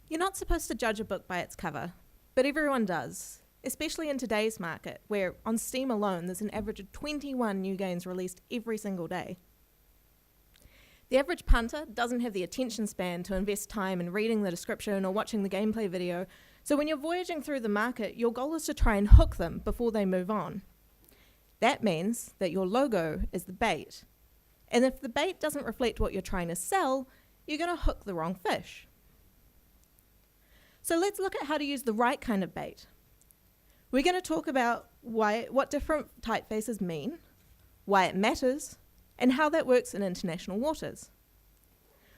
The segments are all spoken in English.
You're not supposed to judge a book by its cover, but everyone does, especially in today's market, where on Steam alone there's an average of 21 new games released every single day. The average punter doesn't have the attention span to invest time in reading the description or watching the gameplay video, so when you're voyaging through the market, your goal is to try and hook them before they move on. That means that your logo is the bait. And if the bait doesn't reflect what you're trying to sell, you're going to hook the wrong fish. So let's look at how to use the right kind of bait. We're going to talk about what different typefaces mean, why it matters, and how that works in international waters.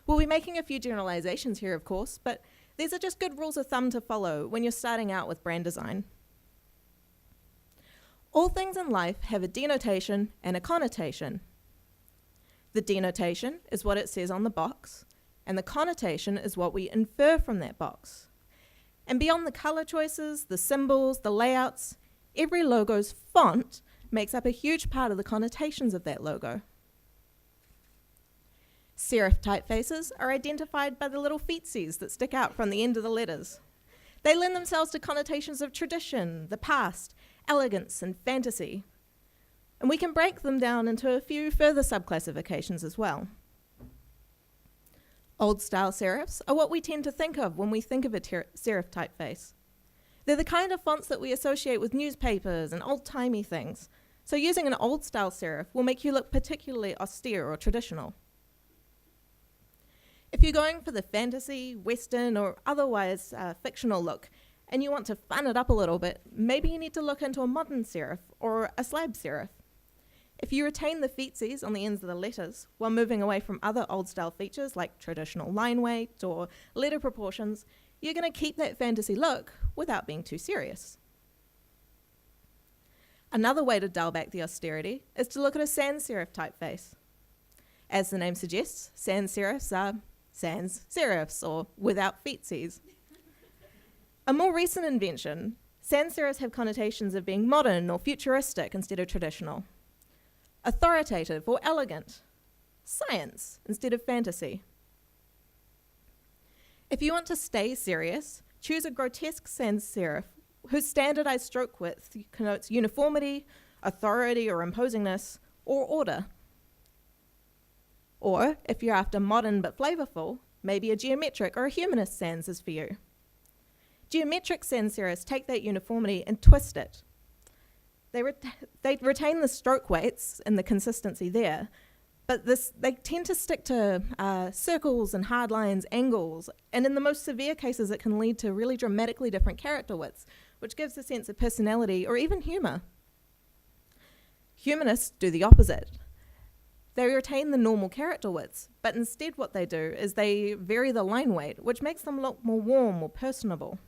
We'll be making a few generalizations here, of course, but these are just good rules of thumb to follow when you're starting out with brand design. All things in life have a denotation and a connotation. The denotation is what it says on the box, and the connotation is what we infer from that box. And beyond the color choices, the symbols, the layouts, every logo's font makes up a huge part of the connotations of that logo. Serif typefaces are identified by the little feetsies that stick out from the end of the letters. They lend themselves to connotations of tradition, the past, elegance, and fantasy. And we can break them down into a few further subclassifications as well. Old-style serifs are what we tend to think of when we think of a serif typeface. They're the kind of fonts that we associate with newspapers and old-timey things, so using an old-style serif will make you look particularly austere or traditional. If you're going for the fantasy, western, or otherwise fictional look, and you want to fun it up a little bit, maybe you need to look into a modern serif or a slab serif. If you retain the feetsies on the ends of the letters while moving away from other old-style features like traditional line weight or letter proportions, you're going to keep that fantasy look without being too serious. Another way to dial back the austerity is to look at a sans serif typeface. As the name suggests, sans serifs are sans serifs, or without feetsies. A more recent invention, sans serifs have connotations of being modern or futuristic instead of traditional, authoritative or elegant, science instead of fantasy. If you want to stay serious, choose a grotesque sans serif whose standardized stroke width connotes uniformity, authority or imposingness, or order. Or, if you're after modern but flavorful, maybe a geometric or a humanist sans is for you. Geometric sans serifs take that uniformity and twist it. They retain the stroke weights and the consistency there, but they tend to stick to circles and hard lines, angles, and in the most severe cases it can lead to really dramatically different character widths, which gives a sense of personality or even humor. Humanists do the opposite. They retain the normal character widths, but instead what they do is they vary the line weight, which makes them look more warm or personable.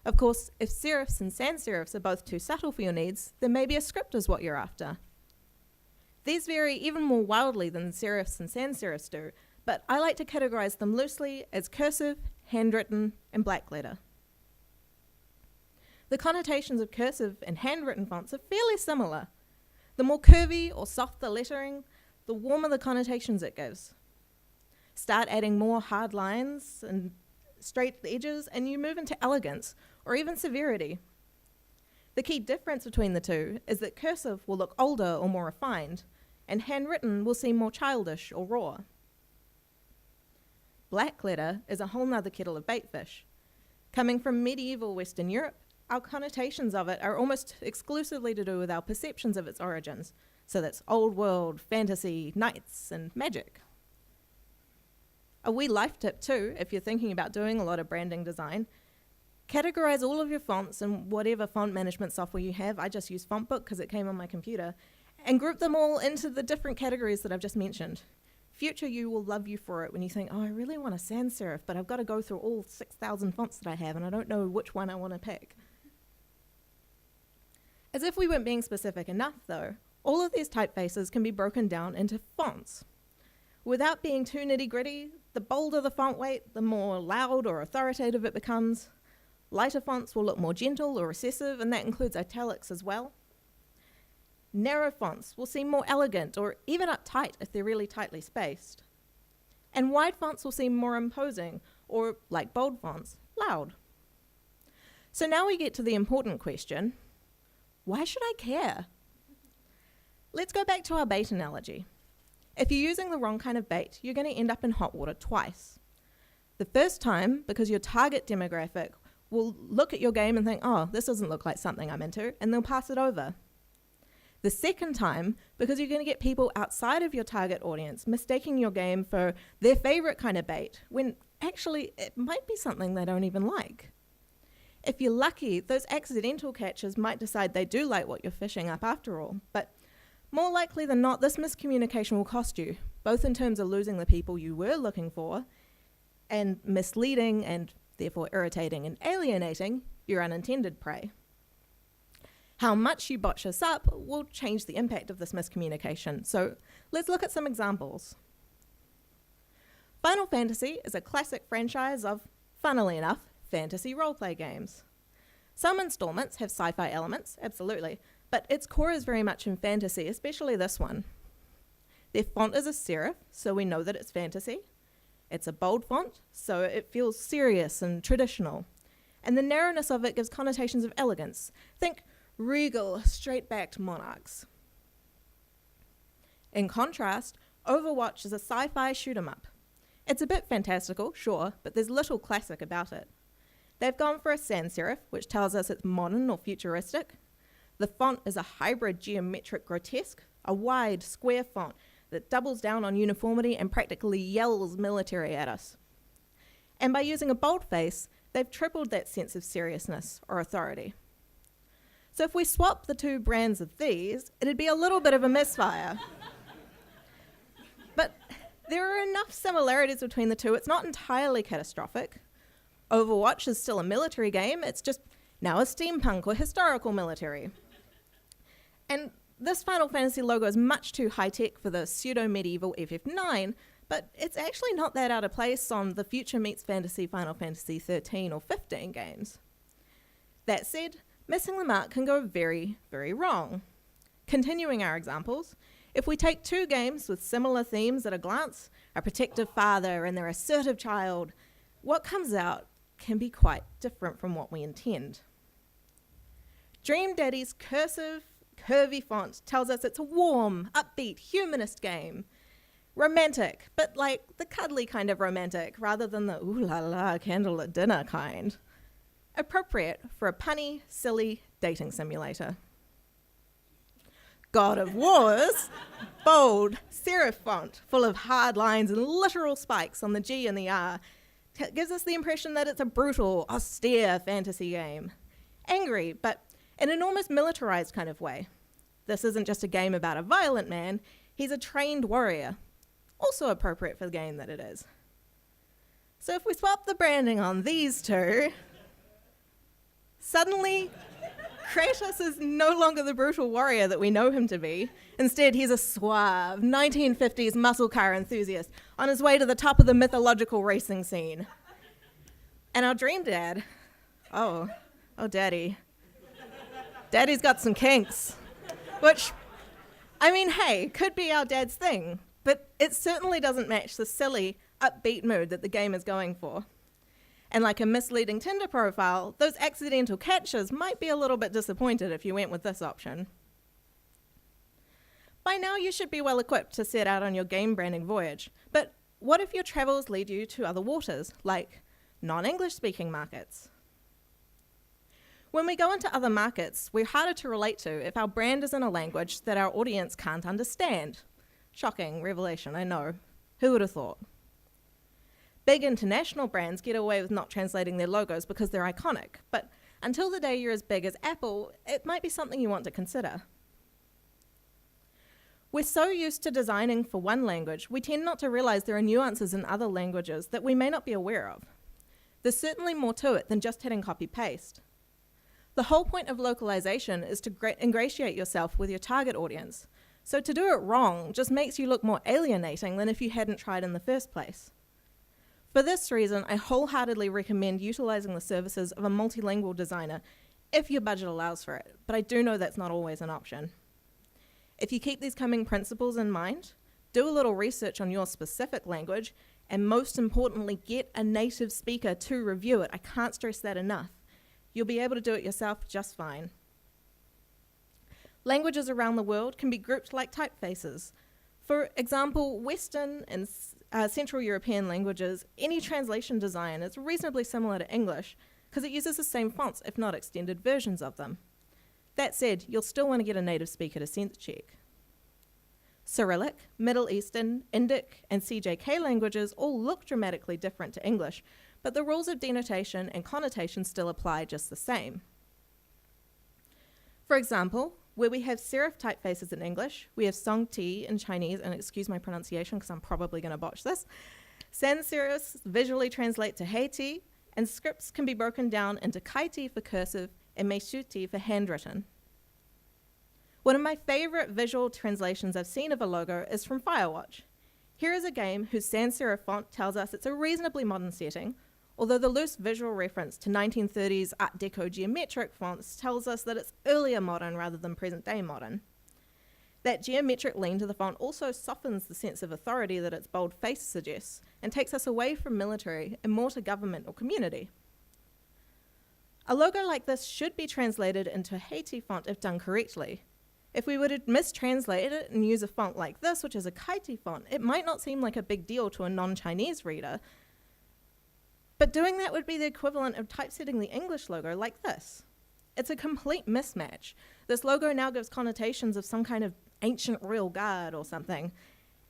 Of course, if serifs and sans serifs are both too subtle for your needs, then maybe a script is what you're after. These vary even more wildly than serifs and sans serifs do, but I like to categorize them loosely as cursive, handwritten, and blackletter. The connotations of cursive and handwritten fonts are fairly similar. The more curvy or soft the lettering, the warmer the connotations it gives. Start adding more hard lines and straight edges, and you move into elegance or even severity. The key difference between the two is that cursive will look older or more refined, and handwritten will seem more childish or raw. Blackletter is a whole nother kettle of baitfish. Coming from medieval Western Europe, our connotations of it are almost exclusively to do with our perceptions of its origins. So that's old world, fantasy, knights, and magic. A wee life tip too, if you're thinking about doing a lot of branding design, categorize all of your fonts in whatever font management software you have. I just use FontBook because it came on my computer, and group them all into the different categories that I've just mentioned. Future you will love you for it when you think, oh, I really want a sans serif, but I've got to go through all 6,000 fonts that I have and I don't know which one I want to pick. As if we weren't being specific enough though, all of these typefaces can be broken down into fonts. Without being too nitty-gritty, the bolder the font weight, the more loud or authoritative it becomes. Lighter fonts will look more gentle or recessive, and that includes italics as well. Narrow fonts will seem more elegant or even uptight if they're really tightly spaced. And wide fonts will seem more imposing or, like bold fonts, loud. So now we get to the important question, why should I care? Let's go back to our bait analogy. If you're using the wrong kind of bait, you're going to end up in hot water twice. The first time, because your target demographic will look at your game and think, oh, this doesn't look like something I'm into, and they'll pass it over. The second time, because you're going to get people outside of your target audience mistaking your game for their favorite kind of bait, when actually it might be something they don't even like. If you're lucky, those accidental catchers might decide they do like what you're fishing up after all, but more likely than not, this miscommunication will cost you, both in terms of losing the people you were looking for and misleading and therefore irritating and alienating your unintended prey. How much you botch this up will change the impact of this miscommunication, so let's look at some examples. Final Fantasy is a classic franchise of, funnily enough, fantasy roleplay games. Some installments have sci-fi elements, absolutely, but its core is very much in fantasy, especially this one. Their font is a serif, so we know that it's fantasy. It's a bold font, so it feels serious and traditional. And the narrowness of it gives connotations of elegance. Think regal, straight-backed monarchs. In contrast, Overwatch is a sci-fi shoot-'em-up. It's a bit fantastical, sure, but there's little classic about it. They've gone for a sans serif, which tells us it's modern or futuristic. The font is a hybrid geometric grotesque, a wide, square font that doubles down on uniformity and practically yells military at us. And by using a boldface, they've tripled that sense of seriousness or authority. So if we swap the two brands of these, it'd be a little bit of a misfire. But there are enough similarities between the two, it's not entirely catastrophic. Overwatch is still a military game, it's just now a steampunk or historical military. And this Final Fantasy logo is much too high-tech for the pseudo-medieval FF9, but it's actually not that out of place on the Future Meets Fantasy Final Fantasy 13 or 15 games. That said, missing the mark can go very, very wrong. Continuing our examples, if we take two games with similar themes at a glance, a protective father and their assertive child, what comes out can be quite different from what we intend. Dream Daddy's cursive, curvy font tells us it's a warm, upbeat, humanist game. Romantic, but like the cuddly kind of romantic, rather than the ooh la la candlelit dinner kind. Appropriate for a punny, silly dating simulator. God of War's bold, serif font, full of hard lines and literal spikes on the G and the R, gives us the impression that it's a brutal, austere fantasy game. Angry, but in an almost militarized kind of way. This isn't just a game about a violent man, he's a trained warrior. Also appropriate for the game that it is. So if we swap the branding on these two, suddenly Kratos is no longer the brutal warrior that we know him to be. Instead, he's a suave 1950s muscle car enthusiast on his way to the top of the mythological racing scene. And our dream dad, oh daddy. Daddy's got some kinks, which, I mean, hey, could be our dad's thing, but it certainly doesn't match the silly, upbeat mood that the game is going for. And like a misleading Tinder profile, those accidental catches might be a little bit disappointed if you went with this option. By now you should be well equipped to set out on your game branding voyage, but what if your travels lead you to other waters, like non-English speaking markets? When we go into other markets, we're harder to relate to if our brand is in a language that our audience can't understand. Shocking revelation, I know. Who would have thought? Big international brands get away with not translating their logos because they're iconic, but until the day you're as big as Apple, it might be something you want to consider. We're so used to designing for one language, we tend not to realize there are nuances in other languages that we may not be aware of. There's certainly more to it than just hitting copy-paste. The whole point of localization is to ingratiate yourself with your target audience, so to do it wrong just makes you look more alienating than if you hadn't tried in the first place. For this reason, I wholeheartedly recommend utilizing the services of a multilingual designer if your budget allows for it, but I do know that's not always an option. If you keep these coming principles in mind, do a little research on your specific language, And most importantly, get a native speaker to review it. I can't stress that enough. You'll be able to do it yourself just fine. Languages around the world can be grouped like typefaces. For example, Western and Central European languages, any translation design is reasonably similar to English because it uses the same fonts, if not extended versions of them. That said, you'll still want to get a native speaker to sense check. Cyrillic, Middle Eastern, Indic, and CJK languages all look dramatically different to English, but the rules of denotation and connotation still apply just the same. For example, where we have serif typefaces in English, we have song T in Chinese, and excuse my pronunciation because I'm probably going to botch this. Sans serifs visually translate to Hei T, and scripts can be broken down into Kai T for cursive and Mei Shu T for handwritten. One of my favorite visual translations I've seen of a logo is from FIREWATCH. Here is a game whose sans serif font tells us it's a reasonably modern setting, although the loose visual reference to 1930s Art Deco geometric fonts tells us that it's earlier modern rather than present-day modern. That geometric lean to the font also softens the sense of authority that its bold face suggests and takes us away from military and more to government or community. A logo like this should be translated into a Haiti font if done correctly. If we were to mistranslate it and use a font like this, which is a Kaiti font, it might not seem like a big deal to a non-Chinese reader, but doing that would be the equivalent of typesetting the English logo like this. It's a complete mismatch. This logo now gives connotations of some kind of ancient royal guard or something.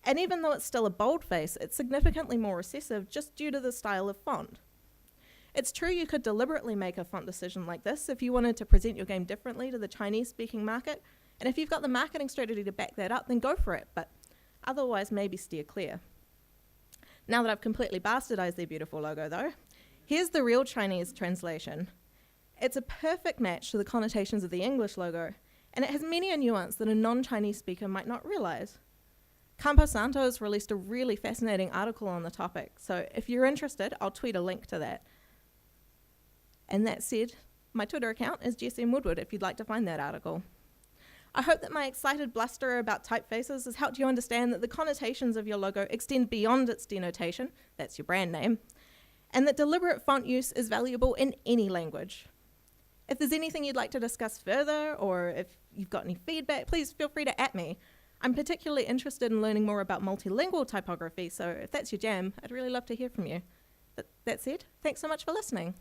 And even though it's still a boldface, it's significantly more recessive just due to the style of font. It's true you could deliberately make a font decision like this if you wanted to present your game differently to the Chinese-speaking market, and if you've got the marketing strategy to back that up, then go for it, but otherwise maybe steer clear. Now that I've completely bastardized their beautiful logo though, here's the real Chinese translation. It's a perfect match to the connotations of the English logo, and it has many a nuance that a non-Chinese speaker might not realize. Campo Santos released a really fascinating article on the topic, so if you're interested, I'll tweet a link to that. And that said, my Twitter account is Jess M. Woodward if you'd like to find that article. I hope that my excited bluster about typefaces has helped you understand that the connotations of your logo extend beyond its denotation, that's your brand name, and that deliberate font use is valuable in any language. If there's anything you'd like to discuss further, or if you've got any feedback, please feel free to @me. I'm particularly interested in learning more about multilingual typography, so if that's your jam, I'd really love to hear from you. But that said, thanks so much for listening.